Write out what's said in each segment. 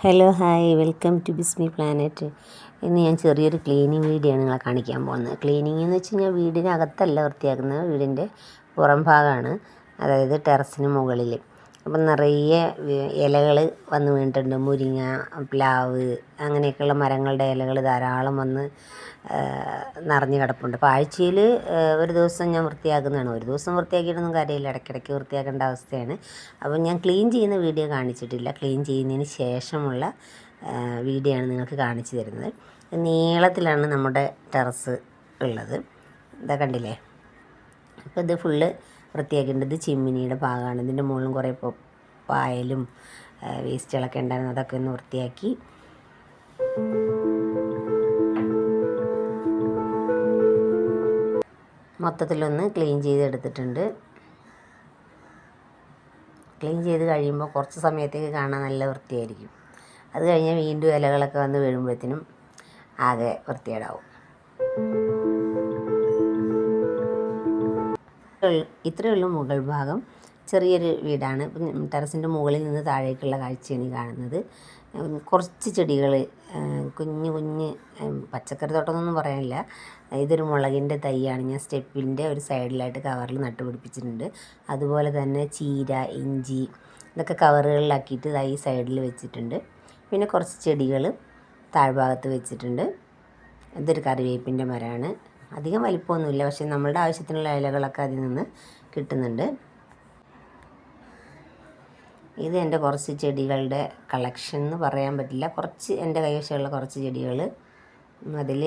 Hello hi welcome to Bismi planet. ഇന്ന് ഞാൻ ചെറിയൊരു ക്ലീനിങ് വീഡിയോ ആണ് നിങ്ങളെ കാണിക്കാൻ പോകുന്നത്. ക്ലീനിങ് എന്ന് വെച്ച് കഴിഞ്ഞാൽ വീടിനകത്തല്ല വൃത്തിയാക്കുന്നത്, വീടിൻ്റെ പുറം ഭാഗമാണ്, അതായത് ടെറസിന് മുകളിൽ. അപ്പം നിറയെ ഇലകൾ വന്ന് വീണിട്ടുണ്ട്. മുരിങ്ങ, പ്ലാവ് അങ്ങനെയൊക്കെയുള്ള മരങ്ങളുടെ ഇലകൾ ധാരാളം വന്ന് നിറഞ്ഞ് കിടപ്പുണ്ട്. അപ്പോൾ ആഴ്ചയിൽ ഒരു ദിവസം ഞാൻ വൃത്തിയാക്കുന്നതാണ്. ഒരു ദിവസം വൃത്തിയാക്കിയിട്ടൊന്നും കാര്യമില്ല, ഇടയ്ക്കിടയ്ക്ക് വൃത്തിയാക്കേണ്ട അവസ്ഥയാണ്. അപ്പം ഞാൻ ക്ലീൻ ചെയ്യുന്ന വീഡിയോ കാണിച്ചിട്ടില്ല, ക്ലീൻ ചെയ്യുന്നതിന് ശേഷമുള്ള വീഡിയോ ആണ് നിങ്ങൾക്ക് കാണിച്ചു തരുന്നത്. നീളത്തിലാണ് നമ്മുടെ ടെറസ് ഉള്ളത്, ഇതാ കണ്ടില്ലേ. അപ്പോൾ ഇത് ഫുള്ള് വൃത്തിയാക്കേണ്ടത് ചിമ്മിനിയുടെ ഭാഗമാണ്. ഇതിൻ്റെ മുകളിലും കുറേ പായലും വേസ്റ്റുകളൊക്കെ ഉണ്ടായിരുന്നു, അതൊക്കെ ഒന്ന് വൃത്തിയാക്കി. മൊത്തത്തിലൊന്ന് ക്ലീൻ ചെയ്തെടുത്തിട്ടുണ്ട്. ക്ലീൻ ചെയ്ത് കഴിയുമ്പോൾ കുറച്ച് സമയത്തേക്ക് കാണാൻ നല്ല വൃത്തിയായിരിക്കും. അത് കഴിഞ്ഞാൽ വീണ്ടും ഇലകളൊക്കെ വന്ന് വീഴുമ്പോഴത്തേനും ആകെ വൃത്തികേടാവും. ഇത്രയേ ഉള്ളൂ മുകൾ ഭാഗം. ചെറിയൊരു വീടാണ്. ടെറസിൻ്റെ മുകളിൽ നിന്ന് താഴേക്കുള്ള കാഴ്ചയാണ് കാണുന്നത്. കുറച്ച് ചെടികൾ, കുഞ്ഞ് കുഞ്ഞ് പച്ചക്കറി തോട്ടമൊന്നും പറയാനില്ല. ഇതൊരു മുളകിൻ്റെ തൈയാണ്. ഞാൻ സ്റ്റെപ്പിൻ്റെ ഒരു സൈഡിലായിട്ട് കവറിൽ നട്ടുപിടിപ്പിച്ചിട്ടുണ്ട്. അതുപോലെ തന്നെ ചീര, ഇഞ്ചി ഇതൊക്കെ കവറുകളിലാക്കിയിട്ട് ഈ സൈഡിൽ വെച്ചിട്ടുണ്ട്. പിന്നെ കുറച്ച് ചെടികൾ താഴ്ഭാഗത്ത് വെച്ചിട്ടുണ്ട്. ഇതൊരു കറിവേപ്പിൻ്റെ മരമാണ്. അധികം വലിപ്പമൊന്നുമില്ല, പക്ഷേ നമ്മളുടെ ആവശ്യത്തിനുള്ള ഇലകളൊക്കെ അതിൽ നിന്ന് കിട്ടുന്നുണ്ട്. ഇത് എൻ്റെ കുറച്ച് ചെടികളുടെ കളക്ഷൻ എന്ന് പറയാൻ പറ്റില്ല, കുറച്ച് എൻ്റെ കൈവശമുള്ള കുറച്ച് ചെടികൾ. അതിൽ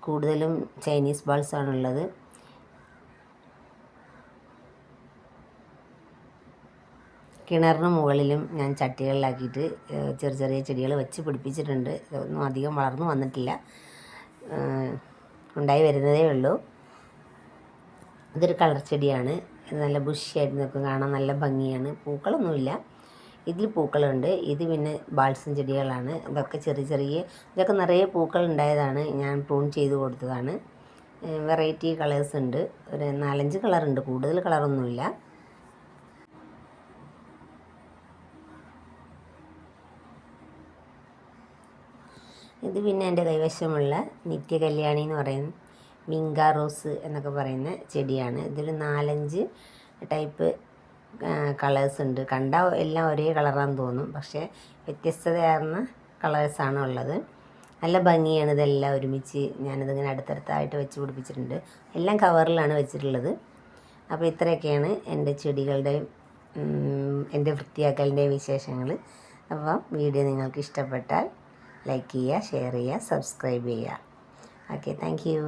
കൂടുതലും ചൈനീസ് ബൾസാണുള്ളത്. കിണറിന് മുകളിലും ഞാൻ ചട്ടികളിലാക്കിയിട്ട് ചെറിയ ചെറിയ ചെടികൾ വെച്ച് പിടിപ്പിച്ചിട്ടുണ്ട്. ഇതൊന്നും അധികം വളർന്നു വന്നിട്ടില്ല, ഉണ്ടായി വരുന്നതേ ഉള്ളൂ. ഇതൊരു കളർ ചെടിയാണ്. ഇത് നല്ല ബുഷിയായിട്ട് നിൽക്കും, കാണാൻ നല്ല ഭംഗിയാണ്. പൂക്കളൊന്നുമില്ല, ഇതിൽ പൂക്കളുണ്ട്. ഇത് പിന്നെ ബാൾസം ചെടികളാണ്. ഇതൊക്കെ ഇതൊക്കെ നിറയെ പൂക്കൾ ഉണ്ടായതാണ്, ഞാൻ പ്രൂൺ ചെയ്ത് കൊടുത്തതാണ്. വെറൈറ്റി കളേഴ്സ് ഉണ്ട്, ഒരു 4-5 കളറുണ്ട്, കൂടുതൽ കളറൊന്നുമില്ല. ഇത് പിന്നെ എൻ്റെ കൈവശമുള്ള നിത്യകല്യാണി എന്ന് പറയുന്ന മിങ്ക റോസ് എന്നൊക്കെ പറയുന്ന ചെടിയാണ്. ഇതിൽ 4-5 ടൈപ്പ് കളേഴ്സ് ഉണ്ട്. കണ്ടാൽ എല്ലാം ഒരേ കളറാണെന്ന് തോന്നും, പക്ഷേ വ്യത്യസ്തതയാർന്ന കളേഴ്സാണ് ഉള്ളത്. നല്ല ഭംഗിയാണ്. ഇതെല്ലാം ഒരുമിച്ച് ഞാനിതിങ്ങനെ അടുത്തടുത്തായിട്ട് വെച്ച് പിടിപ്പിച്ചിട്ടുണ്ട്. എല്ലാം കവറിലാണ് വെച്ചിട്ടുള്ളത്. അപ്പോൾ ഇത്രയൊക്കെയാണ് എൻ്റെ ചെടികളുടെയും എൻ്റെ വൃത്തിയാക്കലിൻ്റെയും വിശേഷങ്ങൾ. അപ്പോൾ വീഡിയോ നിങ്ങൾക്ക് ഇഷ്ടപ്പെട്ടാൽ ലൈക്ക് ചെയ്യുക, ഷെയർ ചെയ്യുക, സബ്സ്ക്രൈബ് ചെയ്യുക. Okay, thank you.